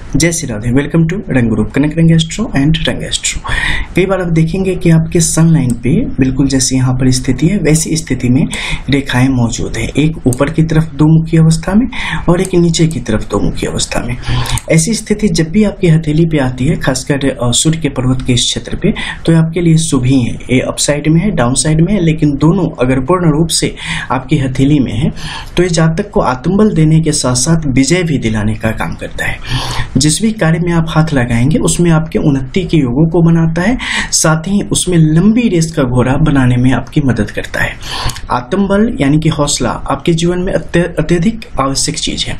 जय Shri Radhe. Welcome to रंगुरु connect रंग एस्ट्रो एंड रंग एस्ट्रो। कई बार आप देखेंगे कि आपके सन लाइन पे बिल्कुल जैसे यहाँ पर स्थिति है वैसी स्थिति में रेखाएं मौजूद है, एक ऊपर की तरफ दो मुखी अवस्था में और एक नीचे की तरफ दो मुखी अवस्था में। ऐसी स्थिति जब भी आपकी हथेली पे आती है, खासकर सूर्य के पर्वत के इस क्षेत्र पे, तो आपके लिए शुभ ही है। ये अप साइड में है, डाउन साइड में है, लेकिन दोनों अगर पूर्ण रूप से आपकी हथेली में है तो ये जातक को आत्मबल देने के साथ साथ विजय भी दिलाने का काम करता है। जिस भी कार्य में आप हाथ लगाएंगे उसमें आपके उन्नति के योगों को बनाता है, साथ ही उसमें लंबी रेस का घोड़ा बनाने में आपकी मदद करता है। आत्मबल यानी कि हौसला आपके जीवन में अत्यधिक आवश्यक चीज है,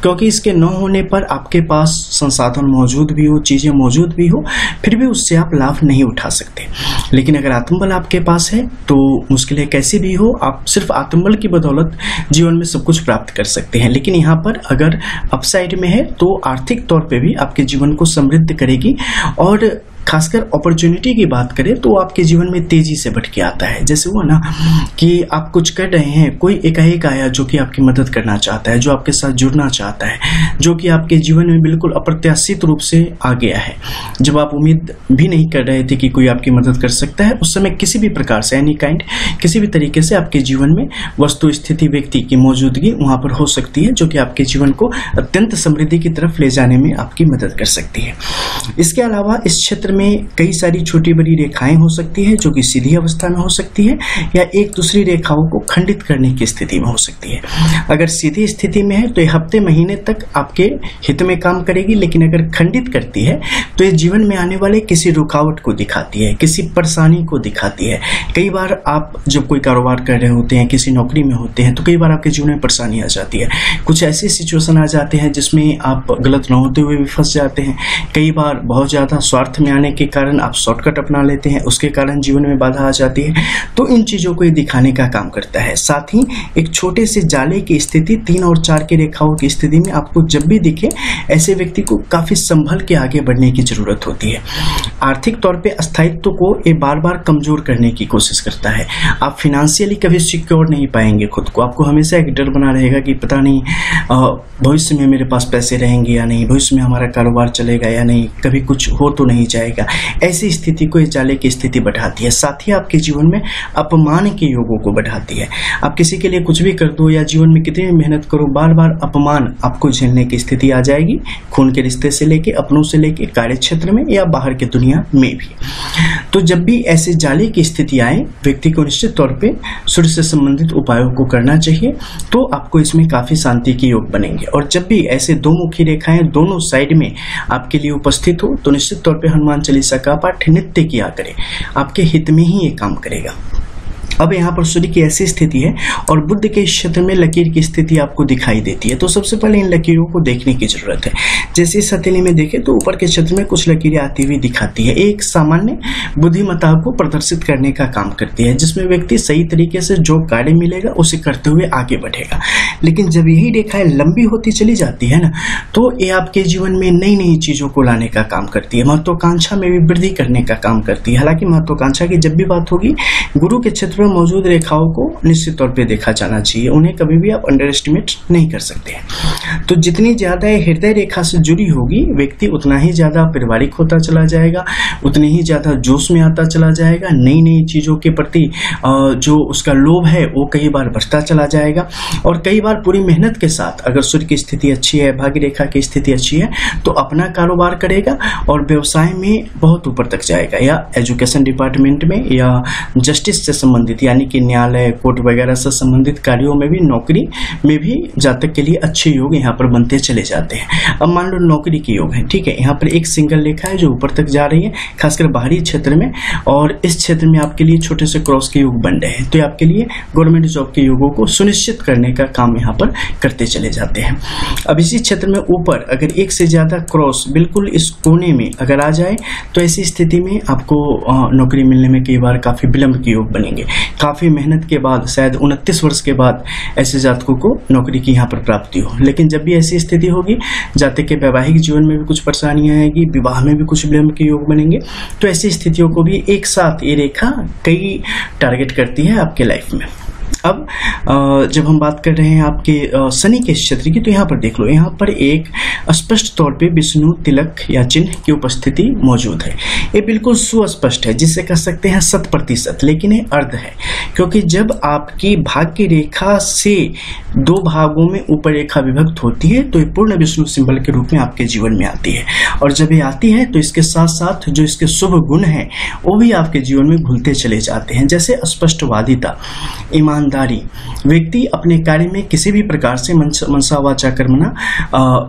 क्योंकि इसके न होने पर आपके पास संसाधन मौजूद भी हो, चीजें मौजूद भी हो, फिर भी उससे आप लाभ नहीं उठा सकते। लेकिन अगर आत्मबल आपके पास है तो मुश्किलें कैसी भी हो, आप सिर्फ आत्मबल की बदौलत जीवन में सब कुछ प्राप्त कर सकते हैं। लेकिन यहाँ पर अगर अपसाइड में है तो आर्थिक तौर पे भी आपके जीवन को समृद्ध करेगी, और खासकर अपॉर्चुनिटी की बात करें तो आपके जीवन में तेजी से बढ़ के आता है। जैसे हुआ ना कि आप कुछ कर रहे हैं, कोई एकाएक आया जो कि आपकी मदद करना चाहता है, जो आपके साथ जुड़ना चाहता है, जो कि आपके जीवन में बिल्कुल अप्रत्याशित रूप से आ गया है। जब आप उम्मीद भी नहीं कर रहे थे कि कोई आपकी मदद कर सकता है, उस समय किसी भी प्रकार से एनी काइंड किसी भी तरीके से आपके जीवन में वस्तु स्थिति व्यक्ति की मौजूदगी वहां पर हो सकती है, जो कि आपके जीवन को अत्यंत समृद्धि की तरफ ले जाने में आपकी मदद कर सकती है। इसके अलावा इस क्षेत्र में कई सारी छोटी बड़ी रेखाएं हो सकती है, जो कि सीधी अवस्था में हो सकती है या एक दूसरी रेखाओं को खंडित करने की स्थिति में हो सकती है। अगर सीधी स्थिति में है तो ये हफ्ते महीने तक आपके हित में काम करेगी, लेकिन अगर खंडित करती है तो ये जीवन में आने वाले किसी रुकावट को दिखाती है, किसी परेशानी को दिखाती है। कई बार आप जब कोई कारोबार कर रहे होते हैं, किसी नौकरी में होते हैं, तो कई बार आपके जीवन में परेशानी आ जाती है। कुछ ऐसी सिचुएशन आ जाते हैं जिसमें आप गलत न होते हुए भी फंस जाते हैं। कई बार बहुत ज्यादा स्वार्थ में आने के कारण आप शॉर्टकट अपना लेते हैं, उसके कारण जीवन में बाधा आ जाती है। तो इन चीजों को ये दिखाने का काम करता है। साथ ही एक छोटे से जाले की स्थिति 3 और 4 की रेखाओं की स्थिति में आपको जब भी दिखे, ऐसे व्यक्ति को काफी संभल के आगे बढ़ने की जरूरत होती है। आर्थिक तौर पे अस्थित्व को ये बार बार कमजोर करने की कोशिश करता है। आप फाइनेंशियली कभी सिक्योर नहीं पाएंगे खुद को। आपको हमेशा एक डर बना रहेगा कि पता नहीं भविष्य में मेरे पास पैसे रहेंगे या नहीं, भविष्य में हमारा कारोबार चलेगा या नहीं, कभी कुछ हो तो नहीं जाएगा। ऐसी स्थिति को इस जाले की स्थिति बढ़ाती है। साथ ही आपके जीवन में अपमान के योगों को बढ़ाती है। आप किसी के लिए कुछ भी कर दो या जीवन में कितनी भी मेहनत करो, बार बार अपमान आपको झेलने की स्थिति आ जाएगी, खून के रिश्ते से लेके, अपनों से लेके, कार्य क्षेत्र में या बाहर की दुनिया में भी। तो जब भी ऐसे जाले की स्थिति आए, व्यक्ति को निश्चित तौर पे सूर्य से संबंधित उपायों को करना चाहिए, तो आपको इसमें काफी शांति के योग बनेंगे। और जब भी ऐसे दो मुखी रेखाएं दोनों साइड में आपके लिए उपस्थित हो तो निश्चित तौर पे हनुमान चालीसा का पाठ नित्य किया करें, आपके हित में ही ये काम करेगा। अब यहाँ पर सूर्य की ऐसी स्थिति है और बुध के क्षेत्र में लकीर की स्थिति आपको दिखाई देती है, तो सबसे पहले इन लकीरों को देखने की जरूरत है। जैसे इस हथेली में देखें तो ऊपर के क्षेत्र में कुछ लकीरें आती हुई दिखाती है। एक सामान्य बुद्धिमत्ता को प्रदर्शित करने का काम करती है, जिसमें व्यक्ति सही तरीके से जो कार्य मिलेगा उसे करते हुए आगे बढ़ेगा। लेकिन जब यही रेखाएं लंबी होती चली जाती है ना, तो ये आपके जीवन में नई नई चीजों को लाने का काम करती है, महत्वाकांक्षा में भी वृद्धि करने का काम करती है। हालांकि महत्वाकांक्षा की जब भी बात होगी, गुरु के क्षेत्र मौजूद रेखाओं को निश्चित तौर पे देखा जाना चाहिए, उन्हें कभी भी आप अंडर एस्टिमेट नहीं कर सकते हैं। तो जितनी ज्यादा हृदय रेखा से जुड़ी होगी, व्यक्ति उतना ही ज्यादा पारिवारिक होता चला जाएगा, उतनी ही ज्यादा जोश में आता चला जाएगा, नई नई चीजों के प्रति जो उसका लोभ है वो कई बार बढ़ता चला जाएगा। और कई बार पूरी मेहनत के साथ अगर सूर्य की स्थिति अच्छी है, भाग्य रेखा की स्थिति अच्छी है, तो अपना कारोबार करेगा और व्यवसाय में बहुत ऊपर तक जाएगा, या एजुकेशन डिपार्टमेंट में या जस्टिस से संबंधित यानी कि न्यायालय, कोर्ट वगैरह से संबंधित कार्यों में भी, नौकरी में भी जातक के लिए अच्छे योग यहाँ पर बनते चले जाते हैं। अब मान लो नौकरी के योग है, ठीक है, यहाँ पर एक सिंगल रेखा है जो ऊपर तक जा रही है, खासकर बाहरी क्षेत्र में, और इस क्षेत्र में आपके लिए छोटे से क्रॉस के योग बन रहे हैं, तो आपके लिए गवर्नमेंट जॉब के योगों को सुनिश्चित करने का काम यहाँ पर करते चले जाते हैं। अब इसी क्षेत्र में ऊपर अगर एक से ज्यादा क्रॉस बिल्कुल इस कोने में अगर आ जाए, तो ऐसी स्थिति में आपको नौकरी मिलने में कई बार काफी विलंब के योग बनेंगे। काफी मेहनत के बाद, शायद 29 वर्ष के बाद ऐसे जातकों को नौकरी की यहाँ पर प्राप्ति हो। लेकिन जब भी ऐसी स्थिति होगी, जातक के वैवाहिक जीवन में भी कुछ परेशानियां आएगी, विवाह में भी कुछ विलंब के योग बनेंगे। तो ऐसी स्थितियों को भी एक साथ ये रेखा कई टारगेट करती है आपके लाइफ में। अब जब हम बात कर रहे हैं आपके शनि के क्षेत्र की, तो यहाँ पर देख लो, यहाँ पर एक स्पष्ट तौर पे विष्णु तिलक या चिन्ह की उपस्थिति मौजूद है। ये बिल्कुल सुस्पष्ट है, जिसे कह सकते हैं 100%, लेकिन ये अर्ध है, क्योंकि जब आपकी भाग्य रेखा से दो भागों में ऊपर रेखा विभक्त होती है तो ये पूर्ण विष्णु सिंबल के रूप में आपके जीवन में आती है। और जब ये आती है तो इसके साथ साथ जो इसके शुभ गुण हैं वो भी आपके जीवन में घुलते चले जाते हैं, जैसे स्पष्टवादिता, ईमानदारी। व्यक्ति अपने कार्य में किसी भी प्रकार से मनसा वाचा कर्मणा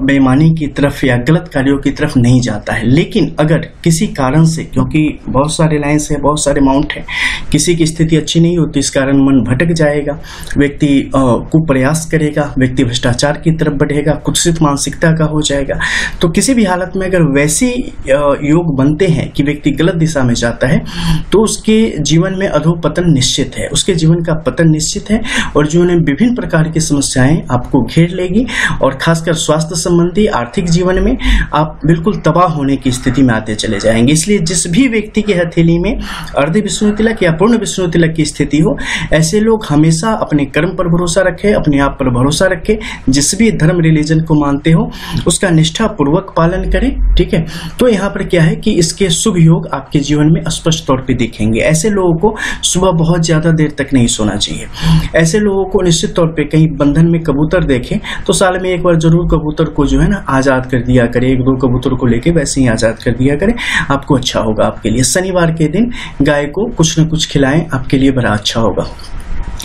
बेईमानी की तरफ या गलत कार्यों की तरफ नहीं जाता है। लेकिन अगर किसी कारण से, क्योंकि बहुत सारे लाइन्स है, बहुत सारे माउंट है, किसी की स्थिति अच्छी नहीं होती, इस कारण मन भटक जाएगा, व्यक्ति कुप्रयास करेगा, व्यक्ति भ्रष्टाचार की तरफ बढ़ेगा, कुत्सित मानसिकता का हो जाएगा। तो किसी भी हालत में अगर वैसे योग बनते हैं कि व्यक्ति गलत दिशा में जाता है तो उसके जीवन में अधोपतन निश्चित है, उसके जीवन का पतन निश्चित है और जीवन में विभिन्न प्रकार की समस्याएं आपको घेर लेगी और खासकर स्वास्थ्य संबंधी, आर्थिक जीवन में आप बिल्कुल तबाह होने की स्थिति में आते चले जाएंगे। इसलिए जिस भी व्यक्ति की हथेली में अर्ध विष्णु तिलक या पूर्ण विष्णु तिलक की स्थिति हो, ऐसे लोग हमेशा अपने कर्म पर भरोसा रखें, अपने आप पर भरोसा रखें, जिस भी धर्म रिलीजन को मानते हो उसका निष्ठा पूर्वक पालन करें। ठीक है, तो यहाँ पर क्या है कि इसके शुभ योग आपके जीवन में स्पष्ट तौर पे दिखेंगे। ऐसे लोगों को सुबह बहुत ज्यादा देर तक नहीं सोना चाहिए। ऐसे लोगों को निश्चित तौर पे कहीं बंधन में कबूतर देखें तो साल में एक बार जरूर कबूतर को जो है ना आजाद कर दिया करें, एक दो कबूतर को लेके वैसे ही आजाद कर दिया करें, आपको अच्छा होगा। आपके लिए शनिवार के दिन गाय को कुछ न कुछ खिलाएं, आपके लिए बड़ा अच्छा होगा।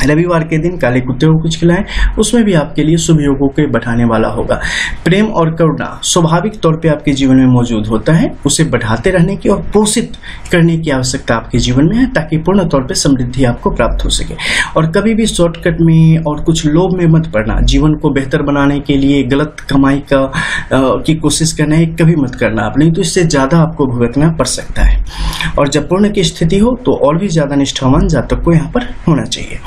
रविवार के दिन काले कुत्ते को कुछ खिलाएं, उसमें भी आपके लिए शुभ योगों के बढ़ाने वाला होगा। प्रेम और करुणा स्वाभाविक तौर पे आपके जीवन में मौजूद होता है, उसे बढ़ाते रहने की और पोषित करने की आवश्यकता आपके जीवन में है, ताकि पूर्ण तौर पे समृद्धि आपको प्राप्त हो सके। और कभी भी शॉर्टकट में और कुछ लोभ में मत पड़ना। जीवन को बेहतर बनाने के लिए गलत कमाई की कोशिश करना है, कभी मत करना आप, नहीं तो इससे ज्यादा आपको भुगतना पड़ सकता है। और जब पूर्ण की स्थिति हो तो और भी ज्यादा निष्ठावान जातक को यहाँ पर होना चाहिए।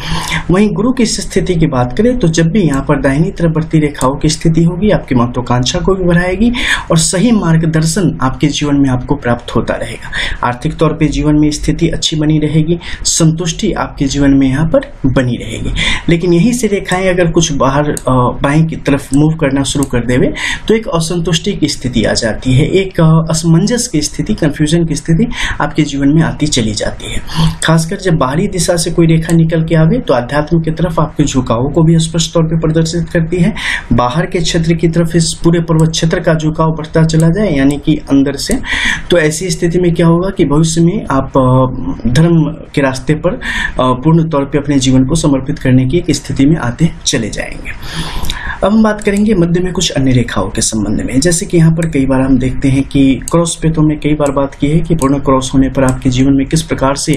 वहीं गुरु की स्थिति की बात करें तो जब भी यहाँ पर दाहिनी तरफ बढ़ती रेखाओं की स्थिति होगी, आपकी महत्वाकांक्षा को भी बढ़ाएगी और सही मार्गदर्शन आपके जीवन में आपको प्राप्त होता रहेगा। आर्थिक तौर पे जीवन में स्थिति अच्छी बनी रहेगी, संतुष्टि आपके जीवन में यहाँ पर बनी रहेगी। लेकिन यहीं से रेखाएं अगर कुछ बाहर बाएं की तरफ मूव करना शुरू कर देवे तो एक असंतुष्टि की स्थिति आ जाती है, एक असमंजस की स्थिति, कंफ्यूजन की स्थिति आपके जीवन में आती चली जाती है। खासकर जब बाहरी दिशा से कोई रेखा निकल के आवे तो आध्यात्म की तरफ आपके झुकाव को भी स्पष्ट तौर पे प्रदर्शित करती है। बाहर के क्षेत्र की तरफ इस पूरे पर्वत क्षेत्र का झुकाव बढ़ता चला जाए, यानी कि अंदर से, तो ऐसी स्थिति में क्या होगा कि भविष्य में आप धर्म के रास्ते पर पूर्ण तौर पे अपने जीवन को समर्पित करने की एक स्थिति में आते चले जाएंगे। अब हम बात करेंगे मध्य में कुछ अन्य रेखाओं के संबंध में, जैसे कि यहाँ पर कई बार हम देखते हैं कि क्रॉस पे तो हमने कई बार बात की है कि पूर्ण क्रॉस होने पर आपके जीवन में किस प्रकार से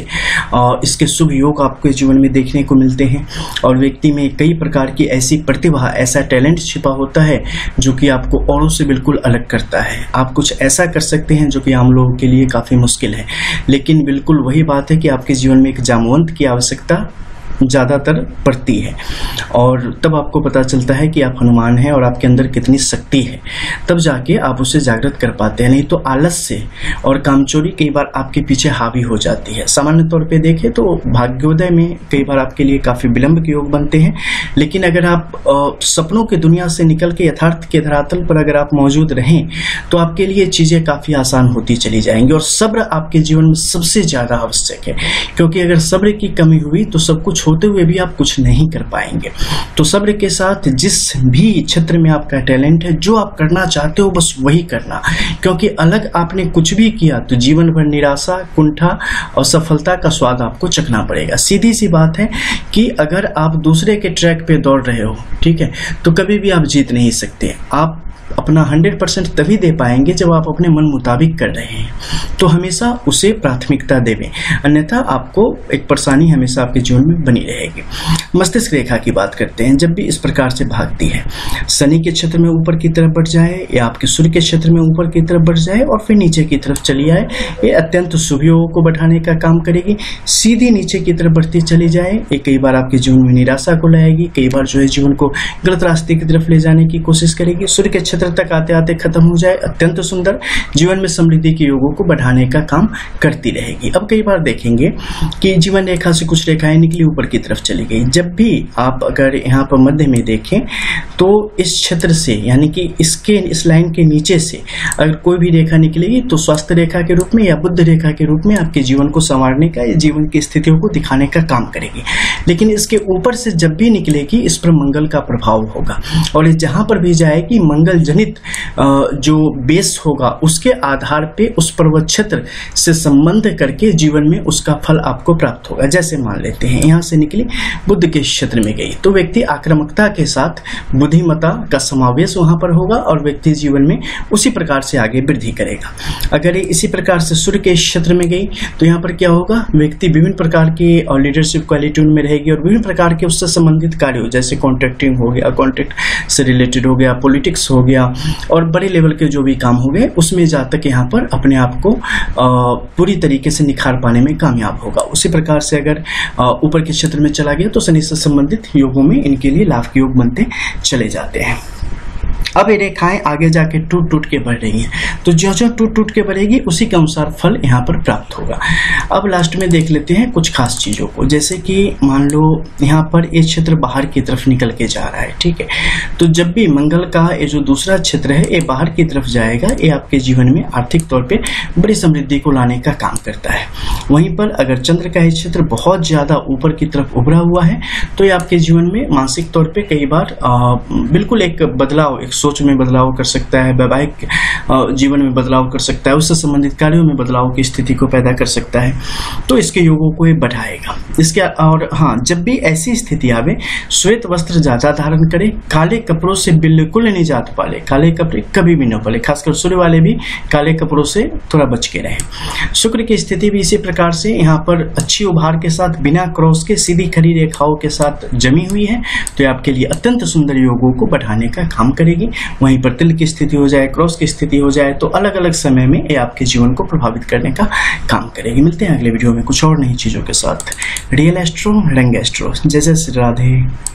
इसके शुभ योग आपके जीवन में देखने को मिलते हैं और व्यक्ति में कई प्रकार की ऐसी प्रतिभा, ऐसा टैलेंट छिपा होता है जो कि आपको औरों से बिल्कुल अलग करता है। आप कुछ ऐसा कर सकते हैं जो कि आम लोगों के लिए काफी मुश्किल है, लेकिन बिल्कुल वही बात है कि आपके जीवन में एक जामवंत की आवश्यकता ज्यादातर पड़ती है और तब आपको पता चलता है कि आप हनुमान हैं और आपके अंदर कितनी शक्ति है, तब जाके आप उसे जागृत कर पाते हैं। नहीं तो आलस्य और कामचोरी कई बार आपके पीछे हावी हो जाती है। सामान्य तौर पे देखें तो भाग्योदय में कई बार आपके लिए काफी विलंब के योग बनते हैं, लेकिन अगर आप सपनों की दुनिया से निकल के यथार्थ के धरातल पर अगर आप मौजूद रहें तो आपके लिए चीजें काफी आसान होती चली जाएंगी। और सब्र आपके जीवन में सबसे ज्यादा आवश्यक है, क्योंकि अगर सब्र की कमी हुई तो सब कुछ होते हुए भी आप कुछ नहीं कर पाएंगे। तो सब्र के साथ जिस भी क्षेत्र में आपका टैलेंट है, जो आप करना चाहते हो बस वही करना, क्योंकि अलग आपने कुछ भी किया तो जीवन भर निराशा, कुंठा और सफलता का स्वाद आपको चखना पड़ेगा। सीधी सी बात है कि अगर आप दूसरे के ट्रैक पे दौड़ रहे हो, ठीक है, तो कभी भी आप जीत नहीं सकते। आप अपना 100% तभी दे पाएंगे जब आप अपने मन मुताबिक कर रहे हैं, तो हमेशा उसे प्राथमिकता देवें, अन्यथा आपको एक परेशानी हमेशा आपके जीवन में बनी रहेगी। मस्तिष्क रेखा की बात करते हैं, जब भी इस प्रकार से भागती है, शनि के क्षेत्र में ऊपर की तरफ बढ़ जाए या आपके सूर्य के क्षेत्र में ऊपर की तरफ बढ़ जाए और फिर नीचे की तरफ चली आए, ये अत्यंत शुभ योगों को बढ़ाने का काम करेगी। सीधी नीचे की तरफ बढ़ती चली जाए, ये कई बार आपके जीवन में निराशा को लाएगी, कई बार जो है जीवन को गलत रास्ते की तरफ ले जाने की कोशिश करेगी। सूर्य के क्षेत्र तक आते आते खत्म हो जाए, अत्यंत सुंदर, जीवन में समृद्धि के योगों को बढ़ाने का काम करती रहेगी। अब कई बार देखेंगे कि जीवन रेखा से कुछ रेखाएं निकली ऊपर की तरफ चली गई। जब भी आप अगर यहाँ पर मध्य में देखें तो इस क्षेत्र से यानी कि इस लाइन के नीचे से अगर कोई भी रेखा निकलेगी तो स्वास्थ्य रेखा के रूप में या बुद्ध रेखा के रूप में आपके जीवन को संवारने का या जीवन की स्थितियों को दिखाने का काम करेगी। लेकिन इसके ऊपर से जब भी निकलेगी इस पर मंगल का प्रभाव होगा और जहां पर भी जाएगी मंगल जनित जो बेस होगा उसके आधार पे उस पर्वत क्षेत्र से संबंध करके जीवन में उसका फल आपको प्राप्त होगा। जैसे मान लेते हैं यहाँ से निकली बुद्ध के क्षेत्र में गई तो व्यक्ति आक्रामकता के साथ बुद्धिमत्ता का समावेश वहां पर होगा और व्यक्ति जीवन में उसी प्रकार से आगे वृद्धि करेगा। अगर इसी प्रकार से सूर्य के क्षेत्र में गई तो यहाँ पर क्या होगा, व्यक्ति विभिन्न प्रकार की लीडरशिप क्वालिटी में रहेगी और विभिन्न प्रकार के उससे संबंधित कार्य हो, जैसे कॉन्ट्रैक्टिंग हो गया, कॉन्ट्रैक्ट से रिलेटेड हो गया, पॉलिटिक्स हो गया और बड़े लेवल के जो भी काम हो गए उसमें जहाँ तक यहाँ पर अपने आप को पूरी तरीके से निखार पाने में कामयाब होगा। उसी प्रकार से अगर ऊपर के क्षेत्र में चला गया तो शनि से संबंधित योगों में इनके लिए लाभ के योग बनते चले जाते हैं। अब ये रेखाएं आगे जाके टूट टूट के बढ़ रही हैं तो जो जो टूट टूट के बढ़ेगी उसी के अनुसार फल यहाँ पर प्राप्त होगा। अब लास्ट में देख लेते हैं कुछ खास चीजों को, जैसे कि मान लो यहाँ पर ये क्षेत्र बाहर की तरफ निकल के जा रहा है, ठीक है। तो जब भी मंगल का ये जो दूसरा क्षेत्र है ये बाहर की तरफ जाएगा, ये आपके जीवन में आर्थिक तौर पर बड़ी समृद्धि को लाने का काम करता है। वहीं पर अगर चंद्र का ये क्षेत्र बहुत ज्यादा ऊपर की तरफ उभरा हुआ है तो ये आपके जीवन में मानसिक तौर पर कई बार बिल्कुल एक बदलाव, एक सोच में बदलाव कर सकता है, वैवाहिक जीवन में बदलाव कर सकता है, उससे संबंधित कार्यों में बदलाव की स्थिति को पैदा कर सकता है। तो इसके योगों को ये बढ़ाएगा। इसके और हाँ, जब भी ऐसी स्थिति आवे श्वेत वस्त्र ज्यादा धारण करे, काले कपड़ों से बिल्कुल नहीं जात पाले, काले कपड़े कभी भी न पले, खासकर सूर्य वाले भी काले कपड़ों से थोड़ा बच के रहे। शुक्र की स्थिति भी इसी प्रकार से यहाँ पर अच्छी उभार के साथ बिना क्रॉस के सीधी खड़ी रेखाओं के साथ जमी हुई है तो ये आपके लिए अत्यंत सुंदर योगों को बढ़ाने का काम करेगी। वहीं पर तिल की स्थिति हो जाए, क्रॉस की स्थिति हो जाए तो अलग अलग समय में ये आपके जीवन को प्रभावित करने का काम करेगी। मिलते हैं अगले वीडियो में कुछ और नई चीजों के साथ। रियल एस्ट्रो, रंग एस्ट्रो। जय जय श्री राधे।